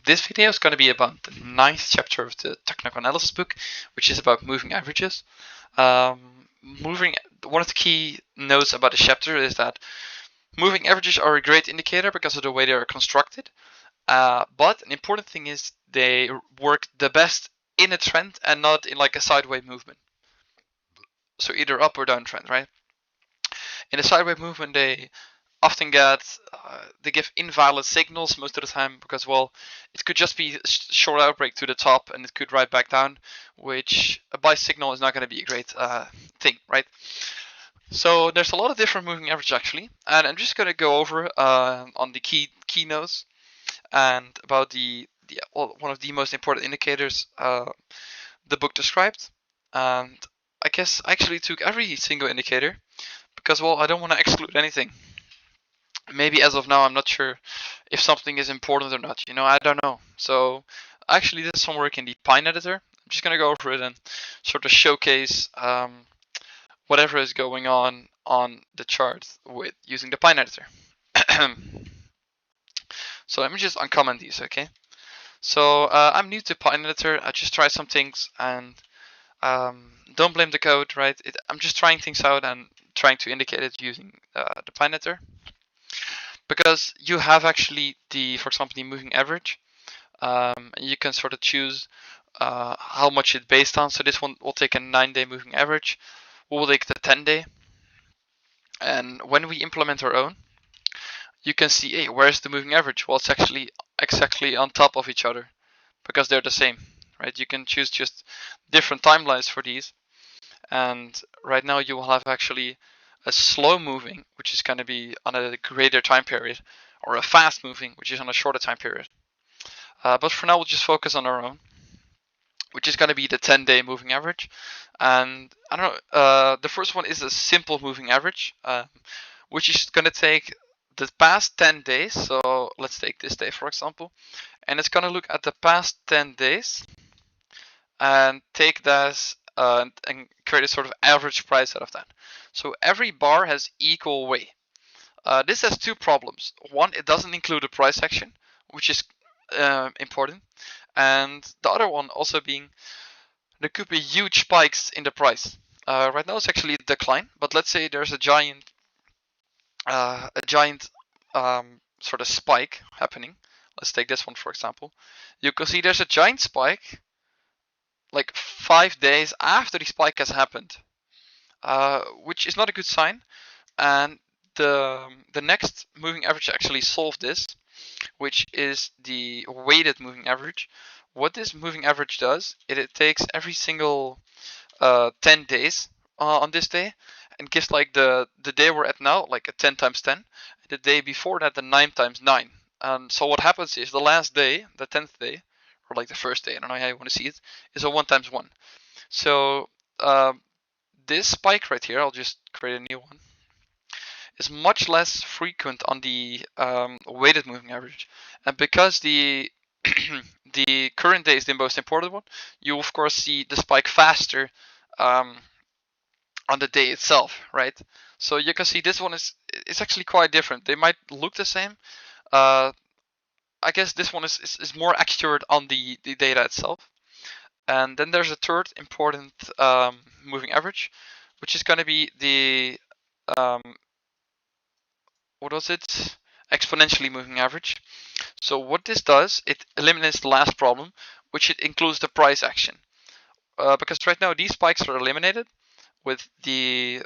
This video is going to be about the 9th chapter of the technical analysis book, which is about moving averages. One of the key notes about the chapter is that moving averages are a great indicator because of the way they are constructed. But an important thing is they work the best in a trend and not in like a sideways movement. So either up or down trend, right? In a sideways movement, they often they give invalid signals most of the time because, well, it could just be a short outbreak to the top and it could right back down, which a buy signal is not going to be a great thing, right? So there's a lot of different moving averages actually, and I'm just going to go over on the keynotes and about one of the most important indicators the book described. And I guess I actually took every single indicator because, well, I don't want to exclude anything. Maybe as of now, I'm not sure if something is important or not. I don't know. So I actually did some work in the Pine editor. I'm just gonna go over it and sort of showcase whatever is going on the chart with using the Pine editor. So let me just uncomment these, okay? So I'm new to Pine editor. I just tried some things and don't blame the code, right? I'm just trying things out and trying to indicate it using the Pine editor. Because you have actually for example, the moving average. You can sort of choose how much it's based on. So this one will take a 9-day moving average. We'll take the 10-day. And when we implement our own, you can see, hey, where's the moving average? Well, it's actually exactly on top of each other because they're the same, right? You can choose just different timelines for these. And right now you will have actually a slow moving, which is going to be on a greater time period, or a fast moving, which is on a shorter time period. But for now, we'll just focus on our own, which is going to be the 10-day moving average. And I don't know, the first one is a simple moving average, which is going to take the past 10 days. So let's take this day, for example, and it's going to look at the past 10 days and take that and create a sort of average price out of that. So every bar has equal weight. This has two problems. One, it doesn't include a price action, which is important. And the other one also being there could be huge spikes in the price. Right now it's actually a decline, but let's say there's a giant sort of spike happening. Let's take this one for example. You can see there's a giant spike like 5 days after the spike has happened, which is not a good sign. And the next moving average actually solved this, which is the weighted moving average. What this moving average does, it takes every single 10 days on this day and gives like the day we're at now, like a 10 times 10, and the day before that, the 9 times 9. And so what happens is the last day, the 10th day, or like the first day, I don't know how you want to see it, is a 1 times 1. So this spike right here, I'll just create a new one, is much less frequent on the weighted moving average. And because the the current day is the most important one, you of course see the spike faster on the day itself, right? So you can see this one is actually quite different. They might look the same. I guess this one is more accurate on the data itself. And then there's a third important moving average, which is going to be the what was it? Exponentially moving average. So what this does, it eliminates the last problem, which it includes the price action. Because right now these spikes are eliminated with the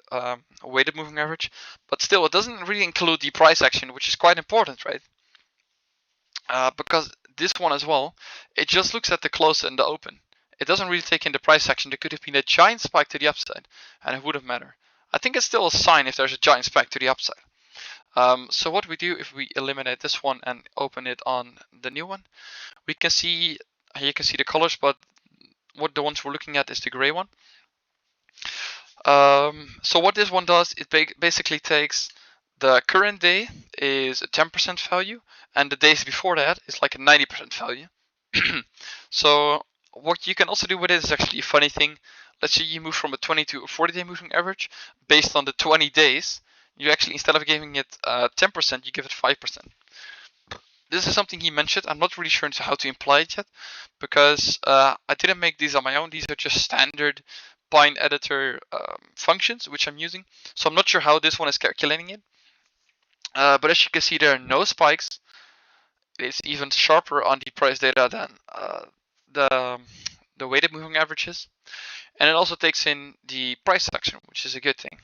weighted moving average, but still it doesn't really include the price action, which is quite important, right? Because this one as well, it just looks at the close and the open. It doesn't really take in the price action. There could have been a giant spike to the upside, and it wouldn't matter. I think it's still a sign if there's a giant spike to the upside. So what we do if we eliminate this one and open it on the new one, we can see, here you can see the colors, but what the ones we're looking at is the gray one. So what this one does, it basically takes the current day is a 10% value, and the days before that is like a 90% value. So what you can also do with it is actually a funny thing. Let's say you move from a 20 to a 40-day moving average based on the 20 days. You actually, instead of giving it 10%, you give it 5%. this is something he mentioned. I'm not really sure into how to imply it yet, because I didn't make these on my own. These are just standard bind editor functions which I'm using. So I'm not sure how this one is calculating it. But as you can see, there are no spikes. It's even sharper on the price data than the weighted moving averages, and it also takes in the price section, which is a good thing.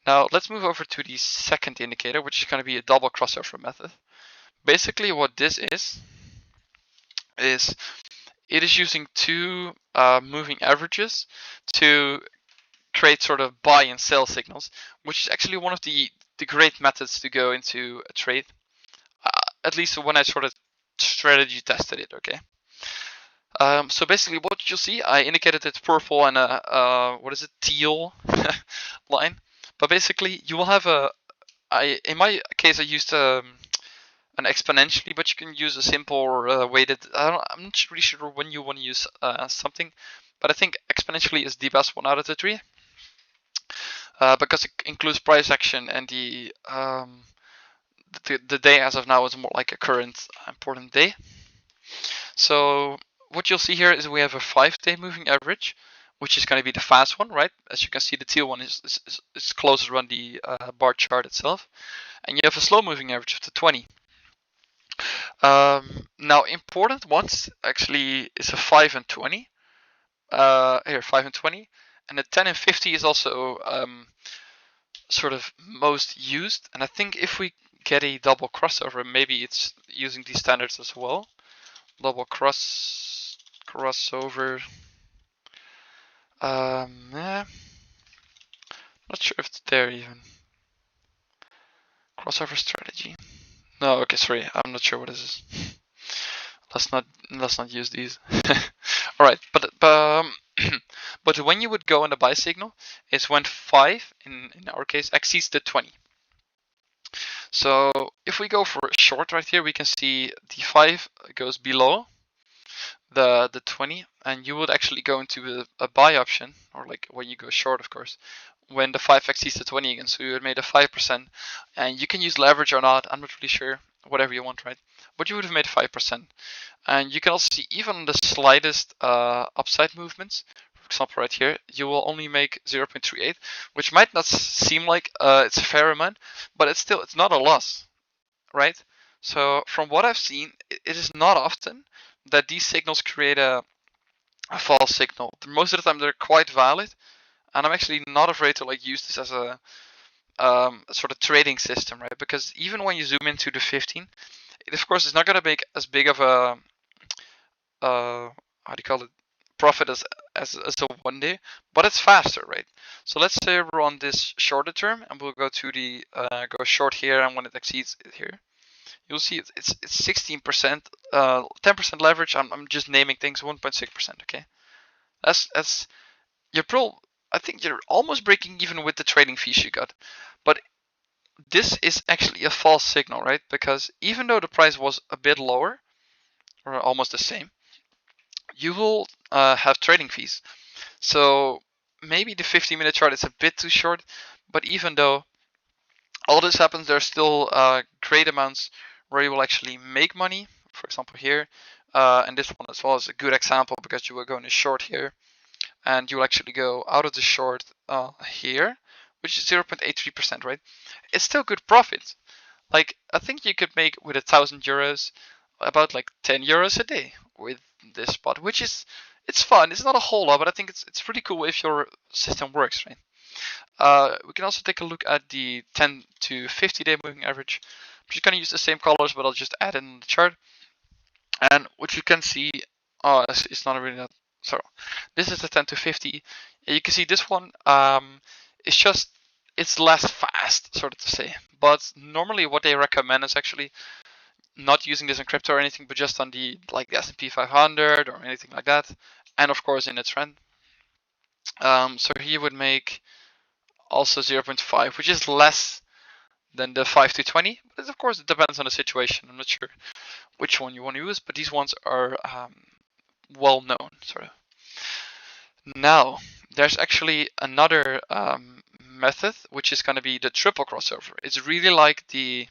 Now let's move over to the second indicator, which is going to be a double crossover method. Basically, what this is it is using two moving averages to create sort of buy and sell signals, which is actually one of the great methods to go into a trade. At least when I sort of strategy tested it, okay? So basically what you'll see, I indicated it's purple and a what is it, teal line. But basically you will have in my case I used an exponentially, but you can use a simple or weighted. I'm not really sure when you want to use something, but I think exponentially is the best one out of the three. Because it includes price action, and the day as of now is more like a current important day. So what you'll see here is we have a 5-day moving average, which is going to be the fast one, right? As you can see, the teal one is closer on the bar chart itself, and you have a slow moving average of the 20. Now important ones actually is a 5 and 20. Here 5 and 20, and the 10 and 50 is also sort of most used. And I think if we get a double crossover, maybe it's using these standards as well. Double crossover. Yeah. Not sure if it's there even. Crossover strategy. No, okay, sorry, I'm not sure what this is. Let's not use these. All right, but but when you would go on the buy signal is when 5 in our case exceeds the 20. So if we go for a short right here, we can see the 5 goes below the 20, and you would actually go into a buy option, or like when you go short, of course, when the 5 exceeds the 20 again. So you had made a 5%, and you can use leverage or not. I'm not really sure. Whatever you want, right? But you would have made 5%, and you can also see even the slightest upside movements. For example, right here, you will only make 0.38, which might not seem like it's a fair amount, but it's not a loss, right? So from what I've seen, it is not often that these signals create a false signal. Most of the time, they're quite valid, and I'm actually not afraid to like use this as a sort of trading system, right? Because even when you zoom into the 15, it of course is not going to make as big of a how do you call it, profit as a 1 day, but it's faster, right? So let's say we're on this shorter term, and we'll go to the go short here, and when it exceeds it here, you'll see it's 16%, 10% leverage. I'm just naming things, 1.6%. Okay, that's you're I think you're almost breaking even with the trading fees you got, but this is actually a false signal, right? Because even though the price was a bit lower or almost the same, you will have trading fees. So maybe the 15-minute chart is a bit too short, but even though all this happens, there's still great amounts where you will actually make money. For example, here, and this one as well is a good example because you were going to short here, and you will actually go out of the short here, which is 0.83%, right? It's still good profit. Like I think you could make with €1,000 about like €10 a day with this spot, which is it's fun. It's not a whole lot, but I think it's pretty cool if your system works, right? We can also take a look at the 10 to 50-day moving average. I'm just gonna use the same colors, but I'll just add in the chart. And what you can see, oh, it's not really that. So this is the 10 to 50. You can see this one. It's less fast, sort of to say. But normally, what they recommend is actually not using this in crypto or anything, but just on the like S&P 500 or anything like that, and of course in a trend. So he would make also 0.5, which is less than the 5 to 20. But of course, it depends on the situation. I'm not sure which one you want to use, but these ones are well known, sort of. Now, there's actually another method, which is going to be the triple crossover. It's really like the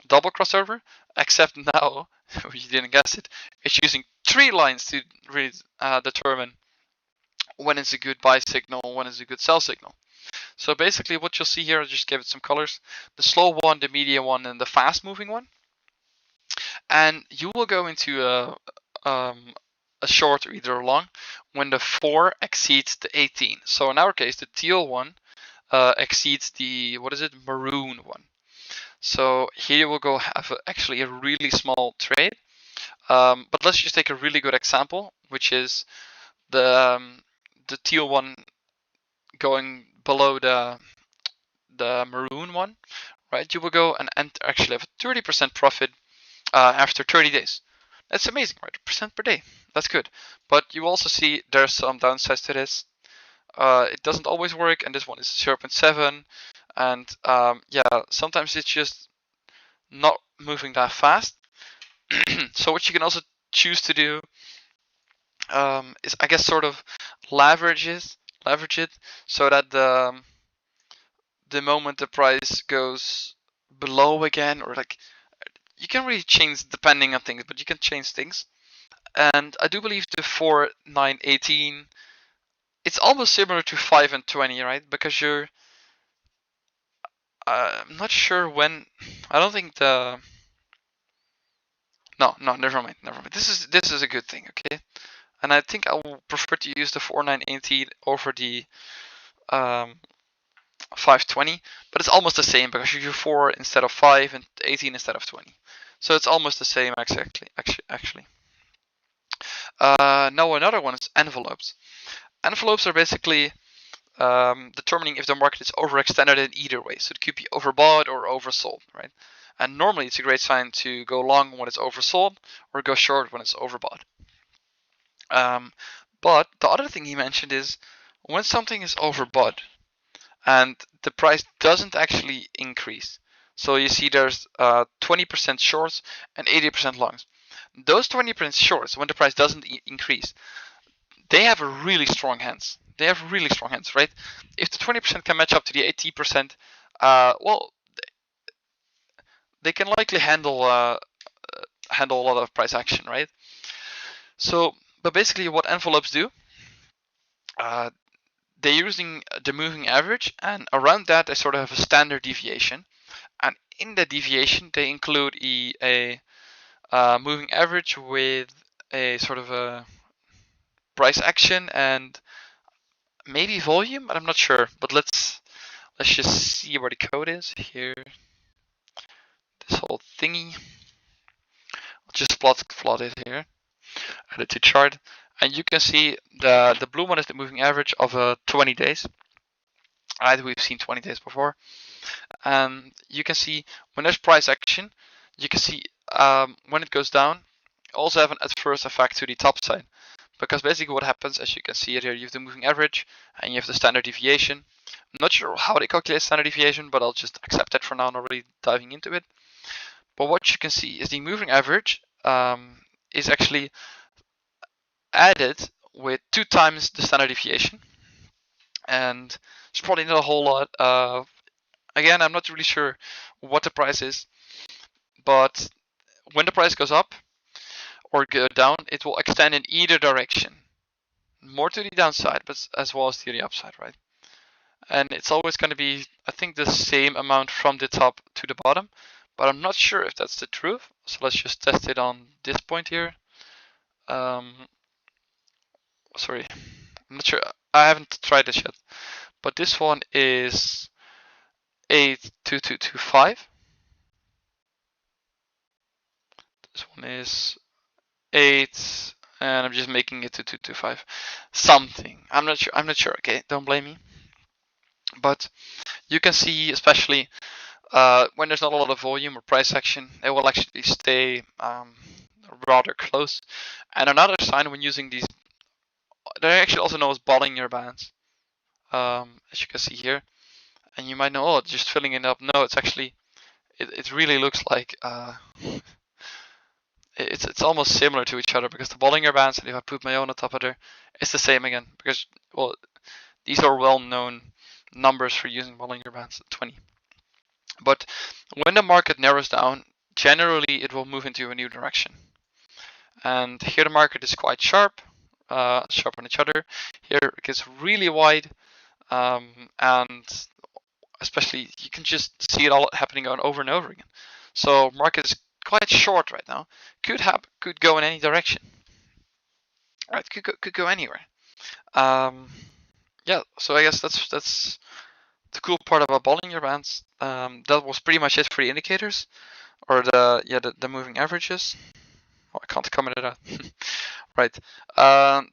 double crossover, except now, you didn't guess it, it's using 3 lines to really determine when is a good buy signal, when is a good sell signal. So basically what you'll see here, I'll just give it some colors, the slow one, the medium one, and the fast moving one. And you will go into a short or either a long when the 4 exceeds the 18. So in our case, the teal one exceeds the, what is it, maroon one. So here we'll go have actually a really small trade. But let's just take a really good example, which is the teal one going below the maroon one, right? You will go and actually have a 30% profit after 30 days. That's amazing, right? Percent per day. That's good. But you also see there's some downsides to this. It doesn't always work, and this one is 0.7. And yeah, sometimes it's just not moving that fast. So what you can also choose to do is, I guess, sort of leverage it so that the moment the price goes below again, or like, you can really change depending on things, but you can change things. And I do believe the 4, 9, 18, it's almost similar to 5 and 20, right? Because you're, I'm not sure when, I don't think the, no, never mind. This is a good thing, okay? And I think I will prefer to use the 4, 9, 18 over the 520, but it's almost the same because you do 4 instead of 5 and 18 instead of 20. So it's almost the same actually. Now another one is envelopes. Envelopes are basically determining if the market is overextended in either way. So it could be overbought or oversold, right? And normally it's a great sign to go long when it's oversold or go short when it's overbought. But the other thing he mentioned is when something is overbought and the price doesn't actually increase. So you see there's 20% shorts and 80% longs. Those 20% shorts, when the price doesn't increase, they have a really strong hands. They have really strong hands, right? If the 20% can match up to the 80%, well, they can likely handle a lot of price action, right? So, but basically, what envelopes do, they're using the moving average, and around that they sort of have a standard deviation, and in that deviation they include a moving average with a sort of a price action and maybe volume, but I'm not sure. But let's just see where the code is here. This whole thingy. I'll just plot it here. Add it to chart, and you can see the blue one is the moving average of 20 days. Right, we've seen 20 days before, and you can see when there's price action, you can see when it goes down, also have an adverse effect to the top side. Because basically what happens, as you can see it here, you have the moving average and you have the standard deviation. I'm not sure how they calculate standard deviation, but I'll just accept that for now, not really diving into it. But what you can see is the moving average is actually added with 2 times the standard deviation. And it's probably not a whole lot. Again, I'm not really sure what the price is, but when the price goes up or go down, it will extend in either direction. More to the downside, but as well as to the upside, right? And it's always going to be, I think, the same amount from the top to the bottom, but I'm not sure if that's the truth. So let's just test it on this point here. Sorry, I'm not sure. I haven't tried this yet, but this one is 82225. This one is 8, and I'm just making it 2225 something. I'm not sure. Okay, don't blame me. But you can see, especially when there's not a lot of volume or price action, it will actually stay rather close. And another sign when using these, they're actually also known as Bollinger bands, as you can see here. And you might know, oh, it's just filling it up. No, it's actually, it really looks like it's almost similar to each other, because the Bollinger bands, and if I put my own on top of there, it's the same again, because, well, these are well-known numbers for using Bollinger bands, 20. But when the market narrows down, generally it will move into a new direction. And here the market is quite sharp, sharp on each other. Here it gets really wide, and especially you can just see it all happening over and over again. So market is quite short right now. Could go in any direction. Right, could go anywhere. Yeah, so I guess that's the cool part about Bollinger Bands. That was pretty much it for the indicators, or the moving averages. Oh, I can't comment on that. Right.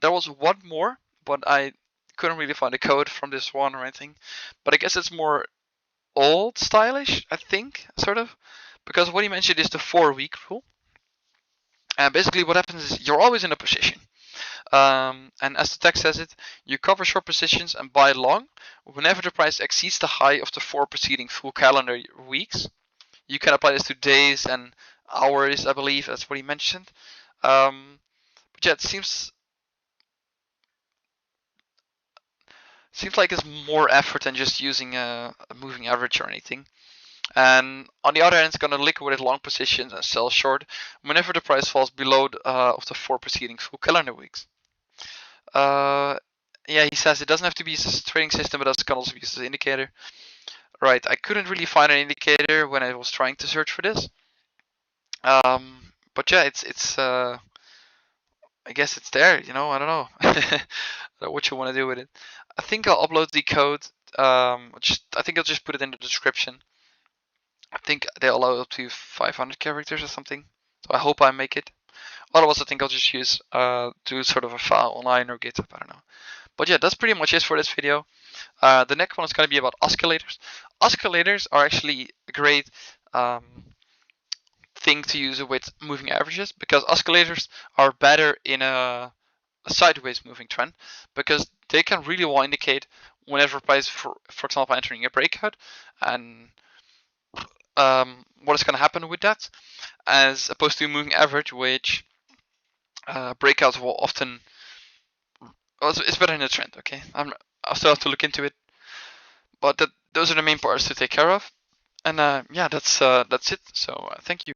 There was one more, but I couldn't really find a code from this one or anything. But I guess it's more old stylish, I think, sort of, because what he mentioned is the 4-week rule. And basically, what happens is you're always in a position. And as the text says it, you cover short positions and buy long whenever the price exceeds the high of the 4 preceding full calendar weeks. You can apply this to days and hours, I believe. That's what he mentioned. But yeah, it seems like it's more effort than just using a moving average or anything. And on the other hand, it's going to liquidate long positions and sell short whenever the price falls below of the 4 preceding full calendar weeks. Yeah, he says it doesn't have to be a trading system, but it can also be used as an indicator. Right, I couldn't really find an indicator when I was trying to search for this. But yeah, it's I guess it's there. I don't know. I don't know what you want to do with it. I think I'll upload the code. I think I'll just put it in the description. I think they allow up to 500 characters or something. So I hope I make it. Otherwise, I think I'll just use do sort of a file online or GitHub. I don't know. But yeah, that's pretty much it for this video. The next one is going to be about oscillators. Oscillators are actually a great thing to use with moving averages, because oscillators are better in a sideways moving trend, because they can really well indicate whenever price, for example, entering a breakout, and what is going to happen with that, as opposed to a moving average, which breakouts will often. Well, it's better in a trend. Okay, I'll still have to look into it, but those are the main parts to take care of. And yeah, that's it. So thank you.